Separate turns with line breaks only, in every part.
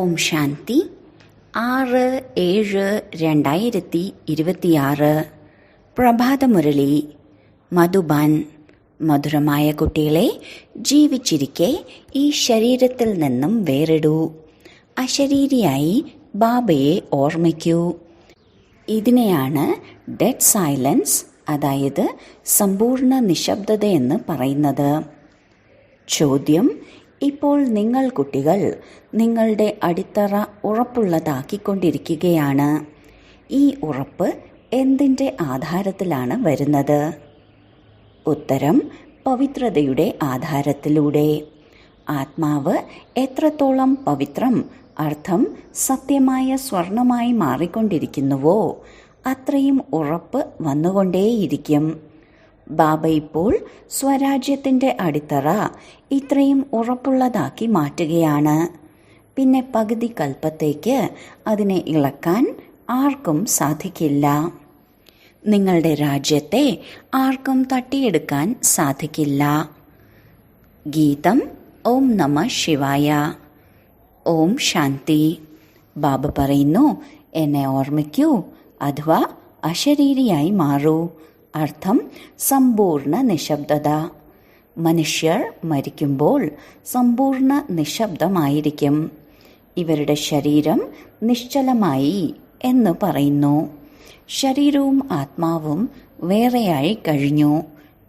ഓം ശാന്തി 6/7/2026 പ്രഭാതമുരളി മധുബാൻ. മധുരമായ കുട്ടികളെ, ജീവിച്ചിരിക്കെ ഈ ശരീരത്തിൽ നിന്നും വേറിടൂ. അശരീരിയായി ബാബയെ ഓർമ്മിക്കൂ. ഇതിനെയാണ് ഡെഡ് സൈലൻസ്, അതായത് സമ്പൂർണ്ണ നിശബ്ദതയെന്ന് പറയുന്നത്. ചോദ്യം: ഇപ്പോൾ നിങ്ങൾ കുട്ടികൾ നിങ്ങളുടെ അടിത്തറ ഉറപ്പുള്ളതാക്കിക്കൊണ്ടിരിക്കുകയാണ്. ഈ ഉറപ്പ് എന്തിൻ്റെ ആധാരത്തിലാണ് വരുന്നത്? ഉത്തരം: പവിത്രതയുടെ ആധാരത്തിലൂടെ. ആത്മാവ് എത്രത്തോളം പവിത്രം, അർത്ഥം സത്യമായ സ്വർണമായി മാറിക്കൊണ്ടിരിക്കുന്നുവോ അത്രയും ഉറപ്പ് വന്നുകൊണ്ടേയിരിക്കും. ബാബ ഇപ്പോൾ സ്വരാജ്യത്തിൻ്റെ അടിത്തറ ഇത്രയും ഉറപ്പുള്ളതാക്കി മാറ്റുകയാണ്. പിന്നെ പകുതി കൽപ്പത്തേക്ക് അതിനെ ഇളക്കാൻ ആർക്കും സാധിക്കില്ല. നിങ്ങളുടെ രാജ്യത്തെ ആർക്കും തട്ടിയെടുക്കാൻ സാധിക്കില്ല. ഗീതം: ഓം നമ ശിവായ. ഓം ശാന്തി. ബാബ പറയുന്നു, എന്നെ ഓർമ്മിക്കൂ അഥവാ അശരീരിയായി മാറൂ. അർത്ഥം സമ്പൂർണ്ണ നിശബ്ദത. മനുഷ്യർ മരിക്കുമ്പോൾ സമ്പൂർണ്ണ നിശബ്ദമായിരിക്കും. ഇവരുടെ ശരീരം നിശ്ചലമായി എന്ന് പറയുന്നു. ശരീരവും ആത്മാവും വേറെയായി കഴിഞ്ഞു,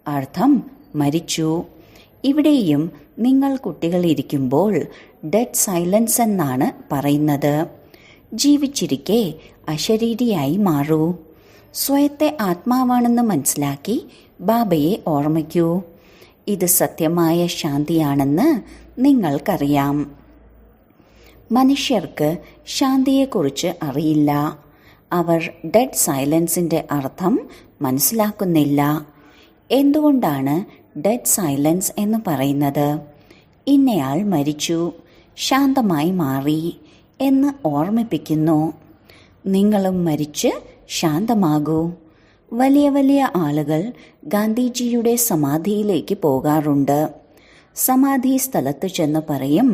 അർത്ഥം മരിച്ചു. ഇവിടെയും നിങ്ങൾ കുട്ടികളിരിക്കുമ്പോൾ ഡെഡ് സൈലൻസ് എന്നാണ് പറയുന്നത്. ജീവിച്ചിരിക്കെ അശരീരിയായി മാറൂ. സ്വയത്തെ ആത്മാവാണെന്ന് മനസ്സിലാക്കി ബാബയെ ഓർമ്മിക്കൂ. ഇത് സത്യമായ ശാന്തിയാണെന്ന് നിങ്ങൾക്കറിയാം. മനുഷ്യർക്ക് ശാന്തിയെക്കുറിച്ച് അറിയില്ല. അവർ ഡെഡ് സൈലൻസിൻ്റെ അർത്ഥം മനസ്സിലാക്കുന്നില്ല. എന്തുകൊണ്ടാണ് ഡെഡ് സൈലൻസ് എന്ന് പറയുന്നത്? ഇന്നയാൾ മരിച്ചു, ശാന്തമായി മാറി എന്ന് ഓർമ്മിപ്പിക്കുന്നു. നിങ്ങളും മരിച്ച് ശാന്തമാകൂ. വലിയ വലിയ ആളുകൾ ഗാന്ധിജിയുടെ സമാധിയിലേക്ക് പോകാറുണ്ട്. സമാധി സ്ഥലത്ത് ചെന്ന് പറയും,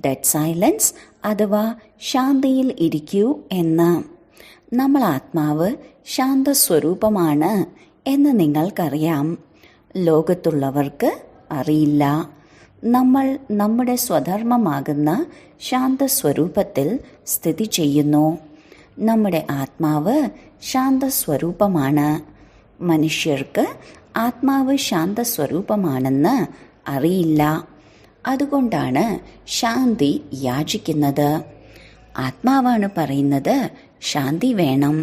ഡെഡ് സൈലൻസ് അഥവാ ശാന്തിയിൽ ഇരിക്കൂ എന്ന്. നമ്മൾ ആത്മാവ് ശാന്തസ്വരൂപമാണ് എന്ന് നിങ്ങൾക്കറിയാം. ലോകത്തുള്ളവർക്ക് അറിയില്ല. നമ്മൾ നമ്മുടെ സ്വധർമ്മമാകുന്ന ശാന്തസ്വരൂപത്തിൽ സ്ഥിതി ചെയ്യുന്നു. നമ്മുടെ ആത്മാവ് ശാന്തസ്വരൂപമാണ്. മനുഷ്യർക്ക് ആത്മാവ് ശാന്തസ്വരൂപമാണെന്ന് അറിയില്ല. അതുകൊണ്ടാണ് ശാന്തി യാചിക്കുന്നത്. ആത്മാവാണ് പറയുന്നത് ശാന്തി വേണം.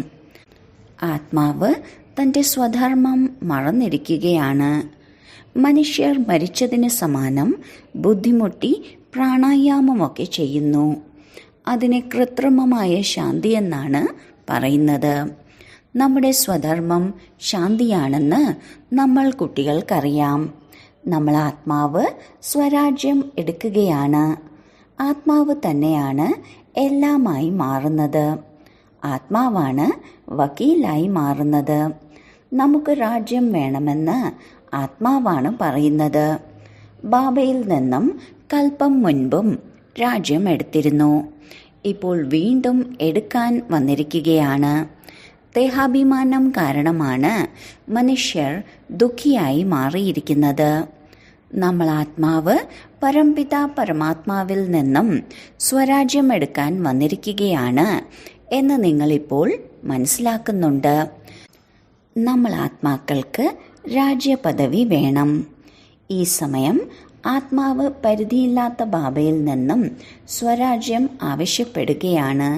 ആത്മാവ് തൻ്റെ സ്വധർമ്മം മറന്നിരിക്കുകയാണ്. മനുഷ്യർ മരിച്ചതിന് സമാനം ബുദ്ധിമുട്ടി പ്രാണായാമമൊക്കെ ചെയ്യുന്നു. അതിനെ കൃത്രിമമായ ശാന്തി എന്നാണ് പറയുന്നത്. നമ്മുടെ സ്വധർമ്മം ശാന്തിയാണെന്ന് നമ്മൾ കുട്ടികൾക്കറിയാം. നമ്മൾ ആത്മാവ് സ്വരാജ്യം എടുക്കുകയാണ്. ആത്മാവ് തന്നെയാണ് എല്ലാമായി മാറുന്നത്. ആത്മാവാണ് വക്കീലായി മാറുന്നത്. നമുക്ക് രാജ്യം വേണമെന്ന് ആത്മാവാണ് പറയുന്നത്. ബാബയിൽ നിന്നും കൽപ്പം മുൻപും രാജ്യം എടുത്തിരുന്നു. ഇപ്പോൾ വീണ്ടും എടുക്കാൻ വന്നിരിക്കുകയാണ്. ദേഹാഭിമാനം കാരണമാണ് മനുഷ്യർ ദുഃഖിയായി മാറിയിരിക്കുന്നത്. നമ്മൾ ആത്മാവ് പരംപിത പരമാത്മാവിൽ നിന്നും സ്വരാജ്യം എടുക്കാൻ വന്നിരിക്കുകയാണ് എന്ന് നിങ്ങളിപ്പോൾ മനസ്സിലാക്കുന്നുണ്ട്. നമ്മൾ ആത്മാക്കൾക്ക് രാജ്യപദവി വേണം. ഈ സമയം ആത്മാവ് പരിധിയില്ലാത്ത ബാബയിൽ നിന്നും സ്വരാജ്യം ആവശ്യപ്പെടുകയാണ്.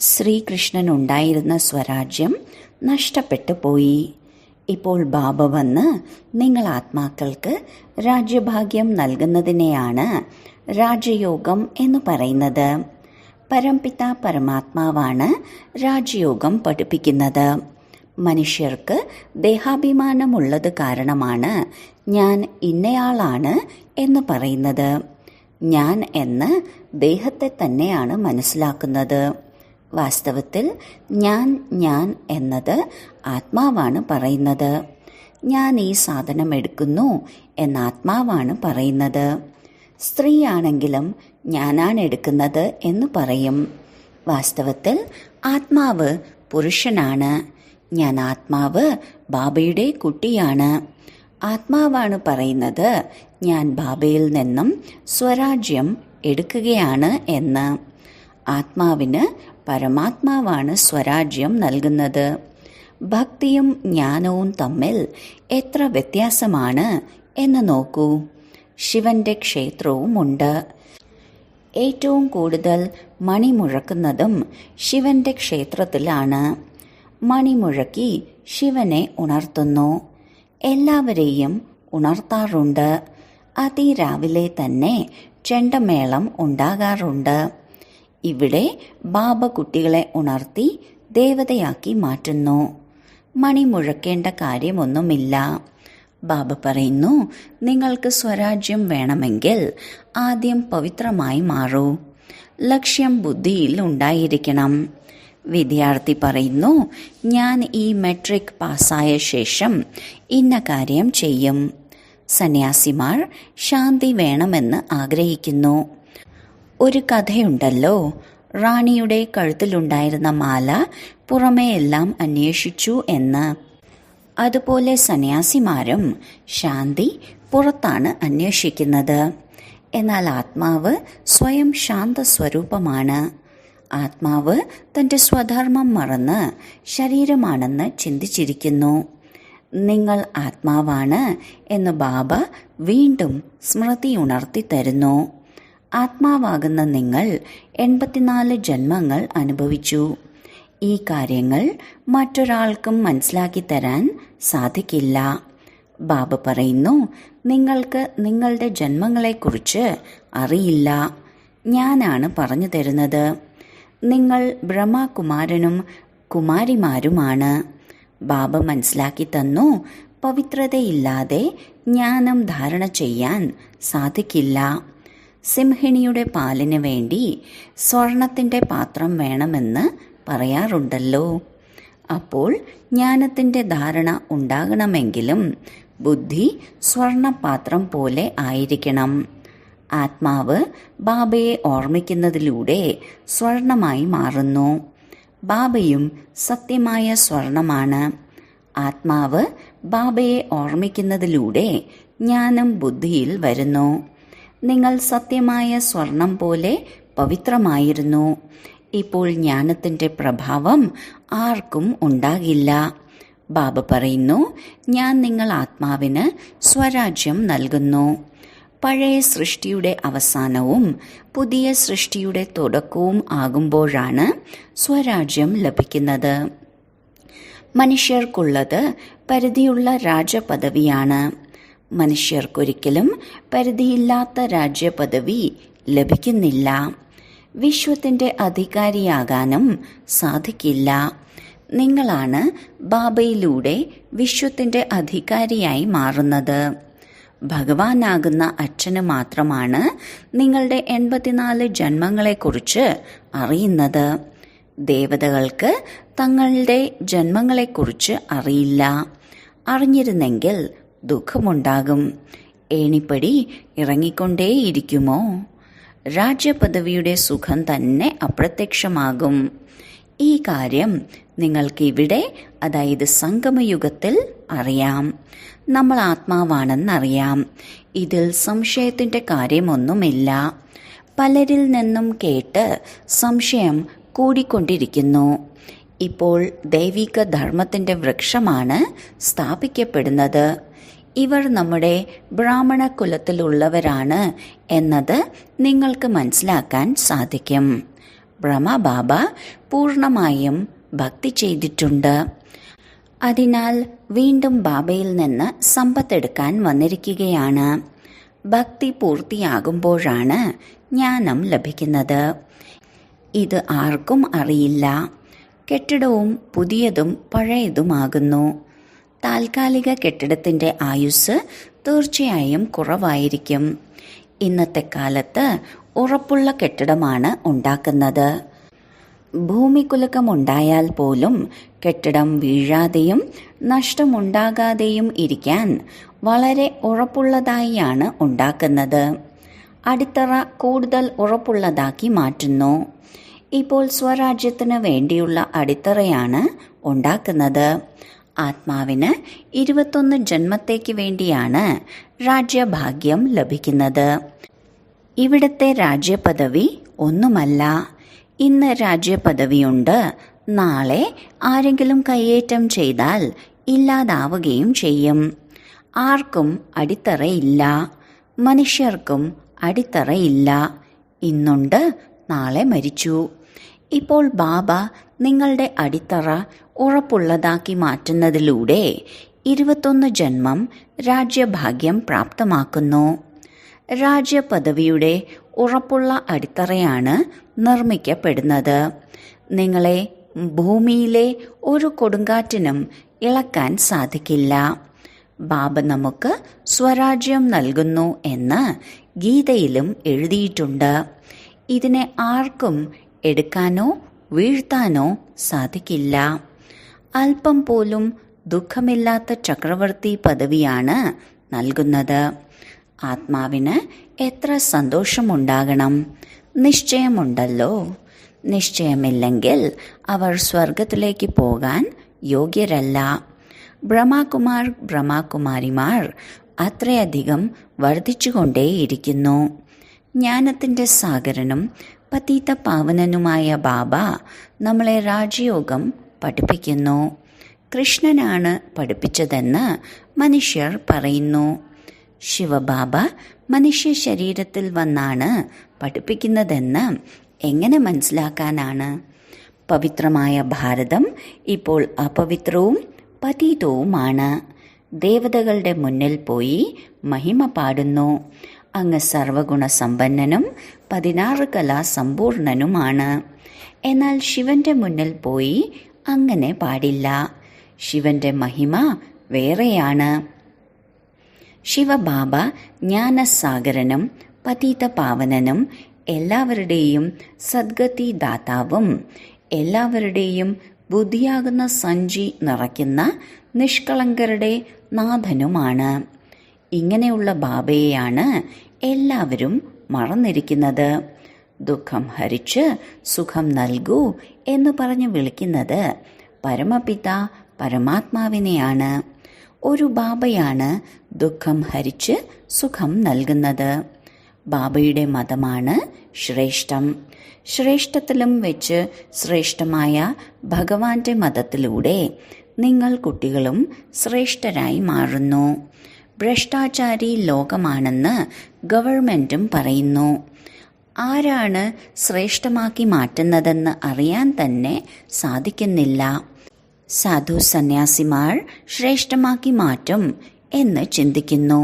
ശ്രീകൃഷ്ണനുണ്ടായിരുന്ന സ്വരാജ്യം നഷ്ടപ്പെട്ടു പോയി. ഇപ്പോൾ ബാബ വന്ന് നിങ്ങൾ ആത്മാക്കൾക്ക് രാജ്യഭാഗ്യം നൽകുന്നതിനെയാണ് രാജയോഗം എന്ന് പറയുന്നത്. പരംപിത പരമാത്മാവാണ് രാജയോഗം പഠിപ്പിക്കുന്നത്. മനുഷ്യർക്ക് ദേഹാഭിമാനമുള്ളത് കാരണമാണ് ഞാൻ ഇന്നയാളാണ് എന്ന് പറയുന്നത്. ഞാൻ എന്ന് ദേഹത്തെ തന്നെയാണ് മനസ്സിലാക്കുന്നത്. വാസ്തവത്തിൽ ഞാൻ എന്നത് ആത്മാവാണ് പറയുന്നത്. ഞാൻ ഈ സാധനം എടുക്കുന്നു എന്ന് ആത്മാവാണ് പറയുന്നത്. സ്ത്രീയാണെങ്കിലും ഞാനാണ് എടുക്കുന്നത് എന്ന് പറയും. വാസ്തവത്തിൽ ആത്മാവ് പുരുഷനാണ്. ഞാൻ ആത്മാവ് ബാബയുടെ കുട്ടിയാണ്. ആത്മാവാണ് പറയുന്നത് ഞാൻ ബാബയിൽ നിന്നും സ്വരാജ്യം എടുക്കുകയാണ് എന്ന്. ആത്മാവിന് പരമാത്മാവാണ് സ്വരാജ്യം നൽകുന്നത്. ഭക്തിയും ജ്ഞാനവും തമ്മിൽ എത്ര വ്യത്യാസമാണ് എന്ന് നോക്കൂ. ശിവന്റെ ക്ഷേത്രവുമുണ്ട്. ഏറ്റവും കൂടുതൽ മണി മുഴക്കുന്നതും ശിവന്റെ ക്ഷേത്രത്തിലാണ്. മണി മുഴക്കി ശിവനെ ഉണർത്തുന്നു. എല്ലാവരെയും ഉണർത്താറുണ്ട്. അതിരാവിലെ തന്നെ ചെണ്ടമേളം ഉണ്ടാകാറുണ്ട്. ഇവിടെ ബാബ കുട്ടികളെ ഉണർത്തി ദേവതയാക്കി മാറ്റുന്നു. മണി മുഴക്കേണ്ട കാര്യമൊന്നുമില്ല. ബാബ പറയുന്നു, നിങ്ങൾക്ക് സ്വരാജ്യം വേണമെങ്കിൽ ആദ്യം പവിത്രമായി മാറൂ. ലക്ഷ്യം ബുദ്ധിയിൽ ഉണ്ടായിരിക്കണം. വിദ്യാർത്ഥി പറയുന്നു, ഞാൻ ഈ മെട്രിക് പാസ്സായ ശേഷം ഇന്ന കാര്യം ചെയ്യും. സന്യാസിമാർ ശാന്തി വേണമെന്ന് ആഗ്രഹിക്കുന്നു. ഒരു കഥയുണ്ടല്ലോ, റാണിയുടെ കഴുത്തിലുണ്ടായിരുന്ന മാല പുറമേയെല്ലാം അന്വേഷിച്ചു എന്ന്. അതുപോലെ സന്യാസിമാരും ശാന്തി പുറത്താണ് അന്വേഷിക്കുന്നത്. എന്നാൽ ആത്മാവ് സ്വയം ശാന്ത സ്വരൂപമാണ്. ആത്മാവ് തന്റെ സ്വധർമ്മം മറന്ന് ശരീരമാണെന്ന് ചിന്തിച്ചിരിക്കുന്നു. നിങ്ങൾ ആത്മാവാണ് എന്ന് ബാബ വീണ്ടും സ്മൃതി ഉണർത്തി തരുന്നു. ആത്മാവാകുന്ന നിങ്ങൾ 84 ജന്മങ്ങൾ അനുഭവിച്ചു. ഈ കാര്യങ്ങൾ മറ്റൊരാൾക്കും മനസ്സിലാക്കി തരാൻ സാധിക്കില്ല. ബാബ പറയുന്നു, നിങ്ങൾക്ക് നിങ്ങളുടെ ജന്മങ്ങളെക്കുറിച്ച് അറിയില്ല. ഞാനാണ് പറഞ്ഞു തരുന്നത്. നിങ്ങൾ ബ്രഹ്മകുമാരനും കുമാരിമാരുമാണ്. ബാബ മനസ്സിലാക്കി തന്നു, പവിത്രതയില്ലാതെ ജ്ഞാനം ധാരണ ചെയ്യാൻ സാധിക്കില്ല. സിംഹിണിയുടെ പാലിന് വേണ്ടി സ്വർണത്തിന്റെ പാത്രം വേണമെന്ന് പറയാറുണ്ടല്ലോ. അപ്പോൾ ജ്ഞാനത്തിന്റെ ധാരണ ഉണ്ടാകണമെങ്കിലും ബുദ്ധി സ്വർണപാത്രം പോലെ ആയിരിക്കണം. ആത്മാവ് ബാബയെ ഓർമ്മിക്കുന്നതിലൂടെ സ്വർണമായി മാറുന്നു. ബാബയും സത്യമായ സ്വർണമാണ്. ആത്മാവ് ബാബയെ ഓർമ്മിക്കുന്നതിലൂടെ ജ്ഞാനം ബുദ്ധിയിൽ വരുന്നു. നിങ്ങൾ സത്യമായ സ്വർണം പോലെ പവിത്രമായിരുന്നു. ഇപ്പോൾ ജ്ഞാനത്തിന്റെ പ്രഭാവം ആർക്കും ഉണ്ടാകില്ല. ബാബ പറയുന്നു, ഞാൻ നിങ്ങൾ ആത്മാവിന് സ്വരാജ്യം നൽകുന്നു. പഴയ സൃഷ്ടിയുടെ അവസാനവും പുതിയ സൃഷ്ടിയുടെ തുടക്കവും ആകുമ്പോഴാണ് സ്വരാജ്യം ലഭിക്കുന്നത്. മനുഷ്യർക്കുള്ളത് പരിധിയുള്ള രാജപദവിയാണ്. മനുഷ്യർക്കൊരിക്കലും പരിധിയില്ലാത്ത രാജ്യപദവി ലഭിക്കുന്നില്ല. വിശ്വത്തിന്റെ അധികാരിയാകാനും സാധിക്കില്ല. നിങ്ങളാണ് ബാബയിലൂടെ വിശ്വത്തിന്റെ അധികാരിയായി മാറുന്നത്. ഭഗവാനാകുന്ന അച്ഛന് മാത്രമാണ് നിങ്ങളുടെ 84 ജന്മങ്ങളെക്കുറിച്ച് അറിയുന്നത്. ദേവതകൾക്ക് തങ്ങളുടെ ജന്മങ്ങളെക്കുറിച്ച് അറിയില്ല. അറിഞ്ഞിരുന്നെങ്കിൽ ദുഃഖമുണ്ടാകും. ഏണിപ്പടി ഇറങ്ങിക്കൊണ്ടേയിരിക്കുമോ? രാജ്യപദവിയുടെ സുഖം തന്നെ അപ്രത്യക്ഷമാകും. ഈ കാര്യം നിങ്ങൾക്ക് ഇവിടെ, അതായത് സംഗമയുഗത്തിൽ അറിയാം. നമ്മൾ ആത്മാവാണെന്നറിയാം. ഇതിൽ സംശയത്തിന്റെ കാര്യമൊന്നുമില്ല. പലരിൽ നിന്നും കേട്ട് സംശയം കൂടിക്കൊണ്ടിരിക്കുന്നു. ഇപ്പോൾ ദൈവിക ധർമ്മത്തിന്റെ വൃക്ഷമാണ് സ്ഥാപിക്കപ്പെടുന്നത്. ഇവർ നമ്മുടെ ബ്രാഹ്മണ കുലത്തിലുള്ളവരാണ് എന്നത് നിങ്ങൾക്ക് മനസ്സിലാക്കാൻ സാധിക്കും. ബ്രഹ്മബാബ പൂർണ്ണമായും ഭക്തി ചെയ്തിട്ടുണ്ട്. അതിനാൽ വീണ്ടും ബാബയിൽ നിന്ന് സമ്പത്തെടുക്കാൻ വന്നിരിക്കുകയാണ്. ഭക്തി പൂർത്തിയാകുമ്പോഴാണ് ജ്ഞാനം ലഭിക്കുന്നത്. ഇത് ആർക്കും അറിയില്ല. കെട്ടിടവും പുതിയതും പഴയതുമാകുന്നു. താൽക്കാലിക കെട്ടിടത്തിന്റെ ആയുസ് തീർച്ചയായും കുറവായിരിക്കും. ഇന്നത്തെ കാലത്ത് ഉറപ്പുള്ള കെട്ടിടമാണ് ഉണ്ടാക്കുന്നത്. ഭൂമികുലുക്കമുണ്ടായാൽ പോലും കെട്ടിടം വീഴാതെയും നഷ്ടമുണ്ടാകാതെയും ഇരിക്കാൻ വളരെ ഉറപ്പുള്ളതായാണ് ഉണ്ടാക്കുന്നത്. അടിത്തറ കൂടുതൽ ഉറപ്പുള്ളതാക്കി മാറ്റുന്നു. ഇപ്പോൾ സ്വരാജ്യത്തിന് വേണ്ടിയുള്ള അടിത്തറയാണ് ഉണ്ടാക്കുന്നത്. ആത്മാവിന് 21 ജന്മത്തേക്ക് വേണ്ടിയാണ് രാജ്യഭാഗ്യം ലഭിക്കുന്നത്. ഇവിടുത്തെ രാജ്യപദവി ഒന്നുമല്ല. ഇന്ന് രാജ്യപദവിയുണ്ട്, നാളെ ആരെങ്കിലും കയ്യേറ്റം ചെയ്താൽ ഇല്ലാതാവുകയും ചെയ്യും. ആർക്കും അടിത്തറയില്ല, മനുഷ്യർക്കും അടിത്തറയില്ല. ഇന്നുണ്ട്, നാളെ മരിച്ചു. ഇപ്പോൾ ബാബ നിങ്ങളുടെ അടിത്തറ ഉറപ്പുള്ളതാക്കി മാറ്റുന്നതിലൂടെ 21 ജന്മം രാജ്യഭാഗ്യം പ്രാപ്തമാക്കുന്നു. രാജ്യപദവിയുടെ ഉറപ്പുള്ള അടിത്തറയാണ് നിർമ്മിക്കപ്പെടുന്നത്. നിങ്ങളെ ഭൂമിയിലെ ഒരു കൊടുങ്കാറ്റിനും ഇളക്കാൻ സാധിക്കില്ല. ബാബ നമുക്ക് സ്വരാജ്യം നൽകുന്നു എന്ന് ഗീതയിലും എഴുതിയിട്ടുണ്ട്. ഇതിനെ ആർക്കും എടുക്കാനോ വീഴ്ത്താനോ സാധിക്കില്ല. അല്പം പോലും ദുഃഖമില്ലാത്ത ചക്രവർത്തി പദവിയാണ് നൽകുന്നത്. ആത്മാവിന് എത്ര സന്തോഷമുണ്ടാകണം. നിശ്ചയമുണ്ടല്ലോ. നിശ്ചയമില്ലെങ്കിൽ അവർ സ്വർഗത്തിലേക്ക് പോകാൻ യോഗ്യരല്ല. ബ്രഹ്മകുമാർ ബ്രഹ്മകുമാരിമാർ അത്രയധികം വർദ്ധിച്ചുകൊണ്ടേയിരിക്കുന്നു. ജ്ഞാനത്തിൻ്റെ സാഗരനും പതീത പാവനനുമായ ബാബ നമ്മളെ രാജയോഗം പഠിപ്പിക്കുന്നു. കൃഷ്ണനാണ് പഠിപ്പിച്ചതെന്ന് മനുഷ്യർ പറയുന്നു. ശിവബാബ മനുഷ്യ ശരീരത്തിൽ വന്നാണ് പഠിപ്പിക്കുന്നതെന്ന് എങ്ങനെ മനസ്സിലാക്കാനാണ്? പവിത്രമായ ഭാരതം ഇപ്പോൾ അപവിത്രവും പതീതവുമാണ്. ദേവതകളുടെ മുന്നിൽ പോയി മഹിമ പാടുന്നു. അങ്ങ് സർവഗുണസമ്പന്നനും 16 കലാസമ്പൂർണനുമാണ്. എന്നാൽ ശിവന്റെ മുന്നിൽ പോയി അങ്ങനെ പാടില്ല. ശിവന്റെ മഹിമ വേറെയാണ്. ശിവബാബ ജ്ഞാനസാഗരനും പതീത പാവനനും എല്ലാവരുടെയും സദ്ഗതി ദാതാവും എല്ലാവരുടെയും ബുദ്ധിയാകുന്ന സഞ്ചി നിറയ്ക്കുന്ന നിഷ്കളങ്കരുടെ നാഥനുമാണ്. ഇങ്ങനെയുള്ള ബാബയെയാണ് എല്ലാവരും മറന്നിരിക്കുന്നത്. ദുഃഖം ഹരിച്ച് സുഖം നൽകൂ എന്ന് പറഞ്ഞ് വിളിക്കുന്നത് പരമപിത പരമാത്മാവിനെയാണ്. ഒരു ബാബയാണ് ദുഃഖം ഹരിച്ച് സുഖം നൽകുന്നത്. ബാബയുടെ മതമാണ് ശ്രേഷ്ഠം. ശ്രേഷ്ഠത്തിലും വെച്ച് ശ്രേഷ്ഠമായ ഭഗവാന്റെ മതത്തിലൂടെ നിങ്ങൾ കുട്ടികളും ശ്രേഷ്ഠരായി മാറുന്നു. ഭ്രഷ്ടാചാരി ലോകമാണെന്ന് ഗവൺമെന്റും പറയുന്നു. ആരാണ് ശ്രേഷ്ഠമാക്കി മാറ്റുന്നതെന്ന് അറിയാൻ തന്നെ സാധിക്കുന്നില്ല. സാധു സന്യാസിമാർ ശ്രേഷ്ഠമാക്കി മാറ്റും എന്ന് ചിന്തിക്കുന്നു.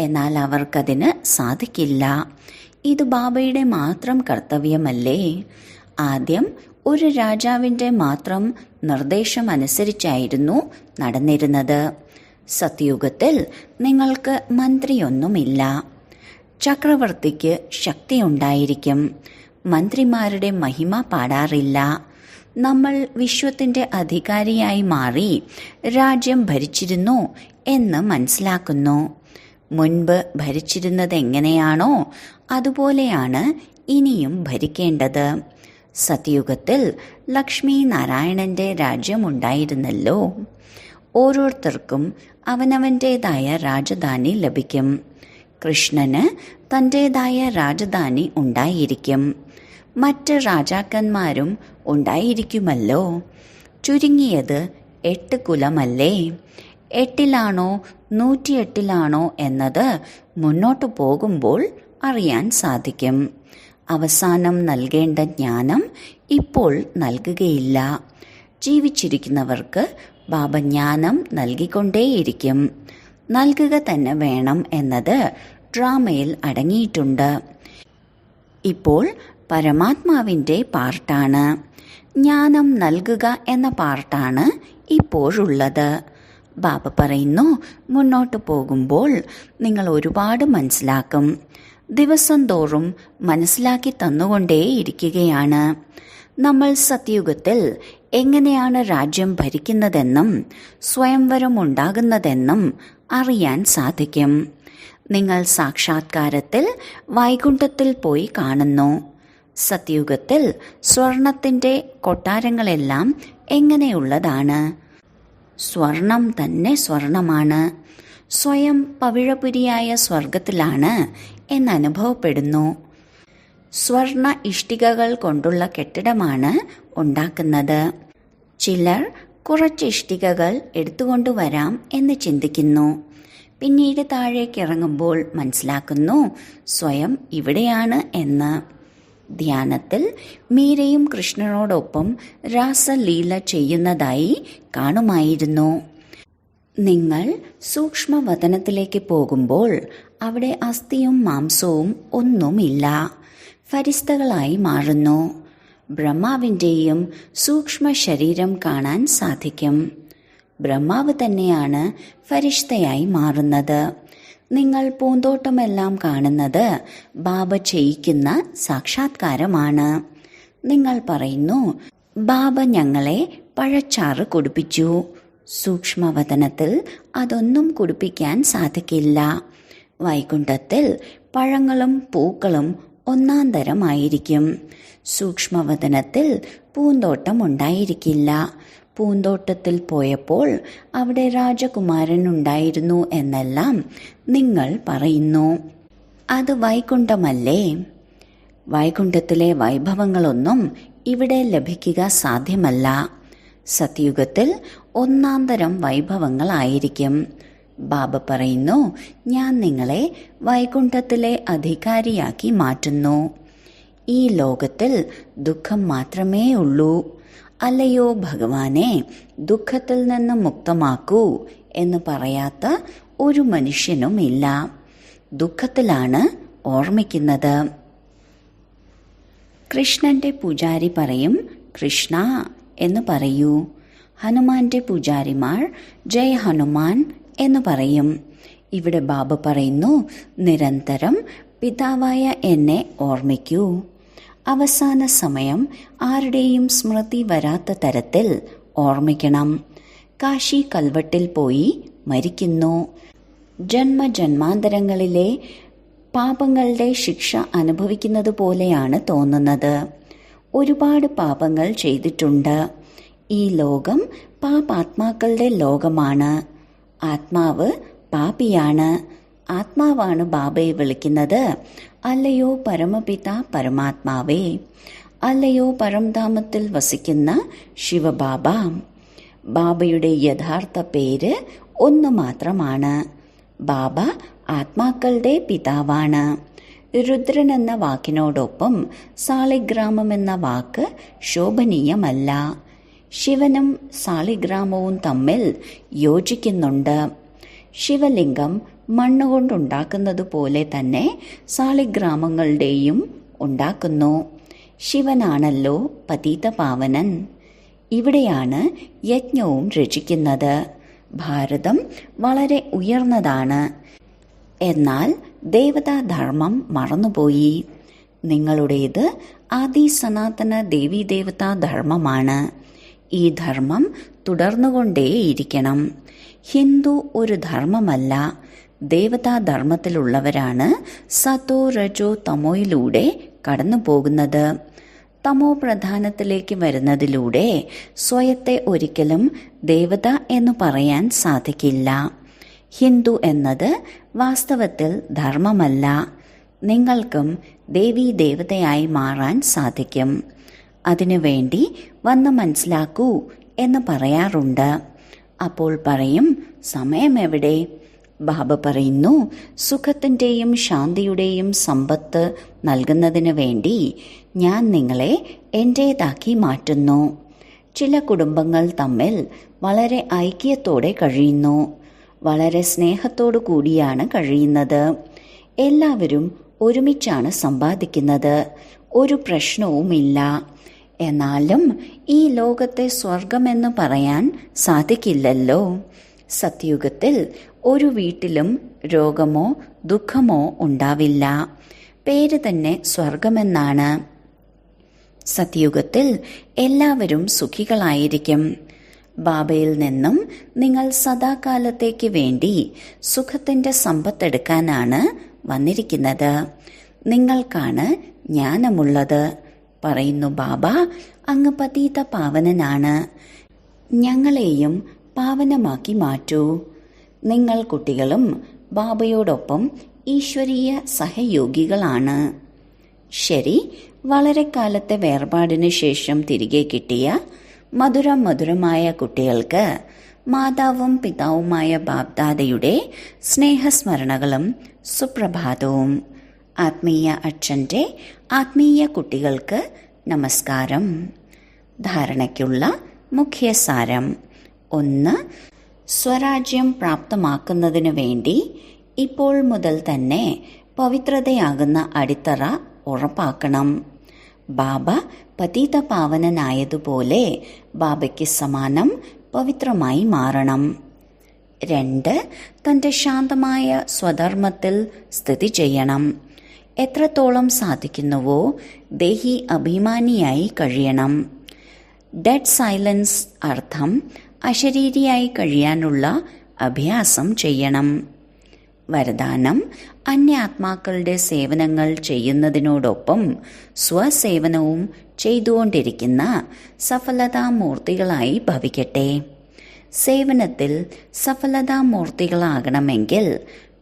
എന്നാൽ അവർക്കതിന് സാധിക്കില്ല. ഇത് ബാബയുടെ മാത്രം കർത്തവ്യമല്ലേ? ആദ്യം ഒരു രാജാവിൻ്റെ മാത്രം നിർദ്ദേശമനുസരിച്ചായിരുന്നു നടന്നിരുന്നത്. സത്യുഗത്തിൽ നിങ്ങൾക്ക് മന്ത്രിയൊന്നുമില്ല. ചക്രവർത്തിക്ക് ശക്തിയുണ്ടായിരിക്കും. മന്ത്രിമാരുടെ മഹിമ പാടാറില്ല. നമ്മൾ വിശ്വത്തിൻ്റെ അധികാരിയായി മാറി രാജ്യം ഭരിച്ചിരുന്നു എന്ന് മനസ്സിലാക്കുന്നു. മുൻപ് ഭരിച്ചിരുന്നത് എങ്ങനെയാണോ അതുപോലെയാണ് ഇനിയും ഭരിക്കേണ്ടത്. സത്യുഗത്തിൽ ലക്ഷ്മി നാരായണന്റെ രാജ്യമുണ്ടായിരുന്നല്ലോ. ഓരോരുത്തർക്കും അവനവൻ്റേതായ രാജധാനി ലഭിക്കും. കൃഷ്ണന് തൻ്റേതായ രാജധാനി ഉണ്ടായിരിക്കും. മറ്റ് രാജാക്കന്മാരും ഉണ്ടായിരിക്കുമല്ലോ. ചുരുങ്ങിയത് 8 കുലമല്ലേ? 8-ലാണോ 108-ലാണോ എന്നത് മുന്നോട്ടു പോകുമ്പോൾ അറിയാൻ സാധിക്കും. അവസാനം നൽകേണ്ട ജ്ഞാനം ഇപ്പോൾ നൽകുകയില്ല. ജീവിച്ചിരിക്കുന്നവർക്ക് ബാബ ജ്ഞാനം നൽകിക്കൊണ്ടേയിരിക്കും. നൽകുക തന്നെ വേണം എന്നത് ഡ്രാമയിൽ അടങ്ങിയിട്ടുണ്ട്. ഇപ്പോൾ പരമാത്മാവിൻ്റെ പാർട്ടാണ്. ജ്ഞാനം നൽകുക എന്ന പാർട്ടാണ് ഇപ്പോഴുള്ളത്. ബാബ പറയുന്നു, മുന്നോട്ട് പോകുമ്പോൾ നിങ്ങൾ ഒരുപാട് മനസ്സിലാക്കും. ദിവസം തോറും മനസ്സിലാക്കി തന്നുകൊണ്ടേയിരിക്കുകയാണ്. നമ്മൾ സത്യുഗത്തിൽ എങ്ങനെയാണ് രാജ്യം ഭരിക്കുന്നതെന്നും സ്വയംവരം ഉണ്ടാകുന്നതെന്നും അറിയാൻ സാധിക്കും. നിങ്ങൾ സാക്ഷാത്കാരത്തിൽ വൈകുണ്ഠത്തിൽ പോയി കാണുന്നു. സത്യുഗത്തിൽ സ്വർണത്തിന്റെ കൊട്ടാരങ്ങളെല്ലാം എങ്ങനെയുള്ളതാണ്? സ്വർണം തന്നെ സ്വർണമാണ്. സ്വയം പവിഴപുരിയായ സ്വർഗത്തിലാണ് എന്നനുഭവപ്പെടുന്നു. സ്വർണ ഇഷ്ടികകൾ കൊണ്ടുള്ള കെട്ടിടമാണ് ഉണ്ടാക്കുന്നത്. ചിലർ കുറച്ച് ഇഷ്ടികകൾ എടുത്തുകൊണ്ടുവരാം എന്ന് ചിന്തിക്കുന്നു. പിന്നീട് താഴേക്കിറങ്ങുമ്പോൾ മനസ്സിലാക്കുന്നു സ്വയം ഇവിടെയാണ് എന്ന്. ധ്യാനത്തിൽ മീരയും കൃഷ്ണനോടൊപ്പം രാസലീല ചെയ്യുന്നതായി കാണുമായിരുന്നു. നിങ്ങൾ സൂക്ഷ്മവതനത്തിലേക്ക് പോകുമ്പോൾ അവിടെ അസ്ഥിയും മാംസവും ഒന്നുമില്ല. ഫരിസ്തകളായി മാറുന്നു. ബ്രഹ്മാവിൻ്റെയും സൂക്ഷ്മ ശരീരം കാണാൻ സാധിക്കും. ബ്രഹ്മാവ് തന്നെയാണ് ഫരിഷ്തയായി മാറുന്നത്. നിങ്ങൾ പൂന്തോട്ടമെല്ലാം കാണുന്നത് ബാബ ചെയ്യിക്കുന്ന സാക്ഷാത്കാരമാണ്. നിങ്ങൾ പറയുന്നു ബാബ ഞങ്ങളെ പഴച്ചാറ് കുടിപ്പിച്ചു. സൂക്ഷ്മവതനത്തിൽ അതൊന്നും കുടിപ്പിക്കാൻ സാധിക്കില്ല. വൈകുണ്ഠത്തിൽ പഴങ്ങളും പൂക്കളും ഒന്നാം തരമായിരിക്കും. സൂക്ഷ്മവതനത്തിൽ പൂന്തോട്ടം ഉണ്ടായിരിക്കില്ല. പൂന്തോട്ടത്തിൽ പോയപ്പോൾ അവിടെ രാജകുമാരൻ ഉണ്ടായിരുന്നു എന്നെല്ലാം നിങ്ങൾ പറയുന്നു. അത് വൈകുണ്ഠമല്ലേ? വൈകുണ്ഠത്തിലെ വൈഭവങ്ങളൊന്നും ഇവിടെ ലഭിക്കുക സാധ്യമല്ല. സത്യുഗത്തിൽ ഒന്നാന്തരം വൈഭവങ്ങളായിരിക്കും. ബാബ പറയുന്നു ഞാൻ നിങ്ങളെ വൈകുണ്ഠത്തിലെ അധികാരിയാക്കി മാറ്റുന്നു. ഈ ലോകത്തിൽ ദുഃഖം മാത്രമേ ഉള്ളൂ. അല്ലയോ ഭഗവാനെ, ദുഃഖത്തിൽ നിന്ന് മുക്തമാക്കൂ എന്ന് പറയാത്ത ഒരു മനുഷ്യനുമില്ല. ദുഃഖത്തിലാണ് ഓർമ്മിക്കുന്നത്. കൃഷ്ണന്റെ പൂജാരി പറയും കൃഷ്ണ എന്ന് പറയൂ. ഹനുമാന്റെ പൂജാരിമാർ ജയ് ഹനുമാൻ എന്ന് പറയും. ഇവിടെ ബാബ പറയുന്നു നിരന്തരം പിതാവായ എന്നെ ഓർമ്മിക്കൂ. അവസാന സമയം ആരുടെയും സ്മൃതി വരാത്ത തരത്തിൽ ഓർമ്മിക്കണം. കാശി കൽവട്ടിൽ പോയി മരിക്കുന്നു. ജന്മജന്മാന്തരങ്ങളിലെ പാപങ്ങളുടെ ശിക്ഷ അനുഭവിക്കുന്നത് പോലെയാണ് തോന്നുന്നത്. ഒരുപാട് പാപങ്ങൾ ചെയ്തിട്ടുണ്ട്. ഈ ലോകം പാപാത്മാക്കളുടെ ലോകമാണ്. ആത്മാവ് പാപിയാണ്. ആത്മാവാണ് ബാബയെ വിളിക്കുന്നത് അല്ലയോ പരമപിത പരമാത്മാവേ, അല്ലയോ പരംധാമത്തിൽ വസിക്കുന്ന ശിവബാബ. ബാബയുടെ യഥാർത്ഥ പേര് ഒന്ന് മാത്രമാണ്. ബാബ ആത്മാക്കളുടെ പിതാവാണ്. രുദ്രൻ എന്ന വാക്കിനോടൊപ്പം സാളിഗ്രാമം എന്ന വാക്ക് ശോഭനീയമല്ല. ശിവനും സാളിഗ്രാമവും തമ്മിൽ യോജിക്കുന്നുണ്ട്. ശിവലിംഗം മണ്ണുകൊണ്ടുണ്ടാക്കുന്നത് പോലെ തന്നെ സാളിഗ്രാമങ്ങളുടെയും ഉണ്ടാക്കുന്നു. ശിവനാണല്ലോ പതിതപാവനൻ. ഇവിടെയാണ് യജ്ഞവും രചിക്കുന്നത്. ഭാരതം വളരെ ഉയർന്നതാണ്. എന്നാൽ ദേവതാധർമ്മം മറന്നുപോയി. നിങ്ങളുടേത് ആദി സനാതന ദേവീദേവതാ ധർമ്മമാണ്. ഈ ധർമ്മം തുടർന്നുകൊണ്ടേയിരിക്കണം. ഹിന്ദു ഒരു ധർമ്മമല്ല. ദേവതാധർമ്മത്തിലുള്ളവരാണ് സതോ രജോ തമോയിലൂടെ കടന്നു പോകുന്നത്. തമോ പ്രധാനത്തിലേക്ക് വരുന്നതിലൂടെ സ്വയത്തെ ഒരിക്കലും ദേവത എന്ന് പറയാൻ സാധിക്കില്ല. ഹിന്ദു എന്നത് വാസ്തവത്തിൽ ധർമ്മമല്ല. നിങ്ങൾക്കും ദേവീ ദേവതയായി മാറാൻ സാധിക്കും. അതിനുവേണ്ടി വന്ന് മനസ്സിലാക്കൂ എന്ന് പറയാറുണ്ട്. അപ്പോൾ പറയും സമയം എവിടെ? ബാബ പറയുന്നു സുഖത്തിൻ്റെയും ശാന്തിയുടെയും സമ്പത്ത് നൽകുന്നതിന് വേണ്ടി ഞാൻ നിങ്ങളെ എൻ്റേതാക്കി മാറ്റുന്നു. ചില കുടുംബങ്ങൾ തമ്മിൽ വളരെ ഐക്യത്തോടെ കഴിയുന്നു. വളരെ സ്നേഹത്തോടു കൂടിയാണ് കഴിയുന്നത്. എല്ലാവരും ഒരുമിച്ചാണ് സമ്പാദിക്കുന്നത്. ഒരു പ്രശ്നവുമില്ല. എന്നാലും ഈ ലോകത്തെ സ്വർഗമെന്ന് പറയാൻ സാധിക്കില്ലല്ലോ. സത്യുഗത്തിൽ ഒരു വീട്ടിലും രോഗമോ ദുഃഖമോ ഉണ്ടാവില്ല. പേര് തന്നെ സ്വർഗമെന്നാണ്. സത്യുഗത്തിൽ എല്ലാവരും സുഖികളായിരിക്കും. ബാബയിൽ നിന്നും നിങ്ങൾ സദാകാലത്തേക്ക് വേണ്ടി സുഖത്തിന്റെ സമ്പത്തെടുക്കാനാണ് വന്നിരിക്കുന്നത്. നിങ്ങൾക്കാണ് ജ്ഞാനമുള്ളത്. പറയുന്നു ബാബ, അങ്ങ് പതീത പാവനനാണ്. ഞങ്ങളെയും പാവനമാക്കി മാറ്റൂ. നിങ്ങൾ കുട്ടികളും ബാബയോടൊപ്പം ഈശ്വരീയ സഹയോഗികളാണ്. ശരി, വളരെ കാലത്തെ വേർപാടിനു ശേഷം തിരികെ കിട്ടിയ മധുരമായ കുട്ടികൾക്ക് മാതാവും പിതാവുമായ ബാബ്ദാദയുടെ സ്നേഹസ്മരണകളും സുപ്രഭാതവും. ആത്മീയ അച്ഛന്റെ ആത്മീയ കുട്ടികൾക്ക് നമസ്കാരം. ധാരണയ്ക്കുള്ള മുഖ്യസാരം: 1. സ്വരാജ്യം പ്രാപ്തമാക്കുന്നതിനു വേണ്ടി ഇപ്പോൾ മുതൽ തന്നെ പവിത്രതയാകുന്ന അടിത്തറ ഉറപ്പാക്കണം. ബാബ പതീത പാവനനായതുപോലെ ബാബയ്ക്ക് സമാനം പവിത്രമായി മാറണം. 2. തന്റെ ശാന്തമായ സ്വധർമ്മത്തിൽ സ്ഥിതി ചെയ്യണം. എത്രത്തോളം സാധിക്കുന്നുവോ ദേഹി അഭിമാനിയായി കഴിയണം. ഡെഡ് സൈലൻസ് അർത്ഥം അശരീരിയായി കഴിയാനുള്ള അഭ്യാസം ചെയ്യണം. വരദാനം: അന്യാത്മാക്കളുടെ സേവനങ്ങൾ ചെയ്യുന്നതിനോടൊപ്പം സ്വസേവനവും ചെയ്തുകൊണ്ടിരിക്കുന്ന സഫലതാമൂർത്തികളായി ഭവിക്കട്ടെ. സേവനത്തിൽ സഫലതാമൂർത്തികളാകണമെങ്കിൽ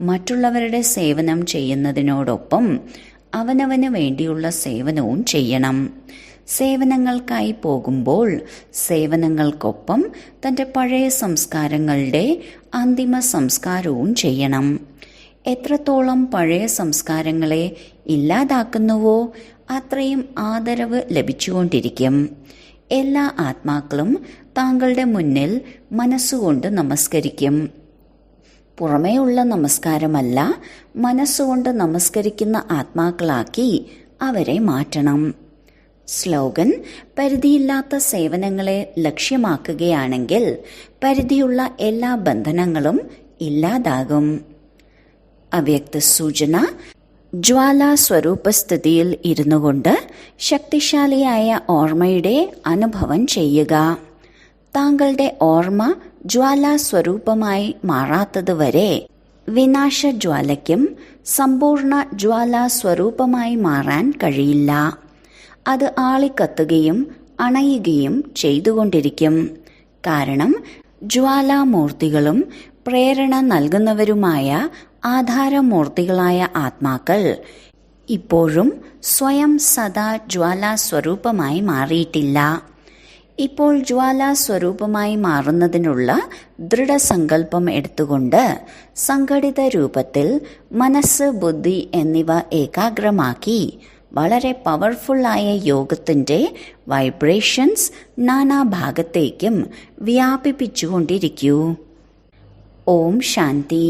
മറ്റുള്ളവരുടെ സേവനം ചെയ്യുന്നതിനോടൊപ്പം അവനവന് വേണ്ടിയുള്ള സേവനവും ചെയ്യണം. സേവനങ്ങൾക്കായി പോകുമ്പോൾ സേവനങ്ങൾക്കൊപ്പം തന്റെ പഴയ സംസ്കാരങ്ങളുടെ അന്തിമ സംസ്കാരവും ചെയ്യണം. എത്രത്തോളം പഴയ സംസ്കാരങ്ങളെ ഇല്ലാതാക്കുന്നുവോ അത്രയും ആദരവ് ലഭിച്ചുകൊണ്ടിരിക്കും. എല്ലാ ആത്മാക്കളും താങ്കളുടെ മുന്നിൽ മനസ്സുകൊണ്ട് നമസ്കരിക്കും. പുറമേയുള്ള നമസ്കാരമല്ല, മനസ്സുകൊണ്ട് നമസ്കരിക്കുന്ന ആത്മാക്കളാക്കി അവരെ മാറ്റണം. സ്ലോഗൻ: പരിധിയില്ലാത്ത സേവനങ്ങളെ ലക്ഷ്യമാക്കുകയാണെങ്കിൽ പരിധിയുള്ള എല്ലാ ബന്ധനങ്ങളും ഇല്ലാതാകും. അവ്യക്ത സൂചന: ജ്വാല സ്വരൂപസ്ഥിതിയിൽ ഇരുന്നുകൊണ്ട് ശക്തിശാലിയായ ഓർമ്മയുടെ അനുഭവം ചെയ്യുക. താങ്കളുടെ ഓർമ്മ ജ്വാല സ്വരൂപമായി മാറാത്തതുവരെ വിനാശജ്വാലയ്ക്കും സമ്പൂർണ്ണ ജ്വാല സ്വരൂപമായി മാറാൻ കഴിയില്ല. അത് ആളിക്കത്തുകയും അണയുകയും ചെയ്തുകൊണ്ടിരിക്കും. കാരണം ജ്വാലാമൂർത്തികളും പ്രേരണ നൽകുന്നവരുമായ ആധാരമൂർത്തികളായ ആത്മാക്കൾ ഇപ്പോഴും സ്വയം സദാ ജ്വാലാ സ്വരൂപമായി മാറിയിട്ടില്ല. ഇപ്പോൾ ജ്വാലാ സ്വരൂപമായി മാറുന്നതിനുള്ള ദൃഢസങ്കല്പം എടുത്തുകൊണ്ട് സംഘടിത രൂപത്തിൽ മനസ്സ്, ബുദ്ധി എന്നിവ ഏകാഗ്രമാക്കി വളരെ പവർഫുള്ളായ യോഗത്തിന്റെ വൈബ്രേഷൻസ് നാനാഭാഗത്തേക്കും വ്യാപിപ്പിച്ചുകൊണ്ടിരിക്കൂ. ഓം ശാന്തി.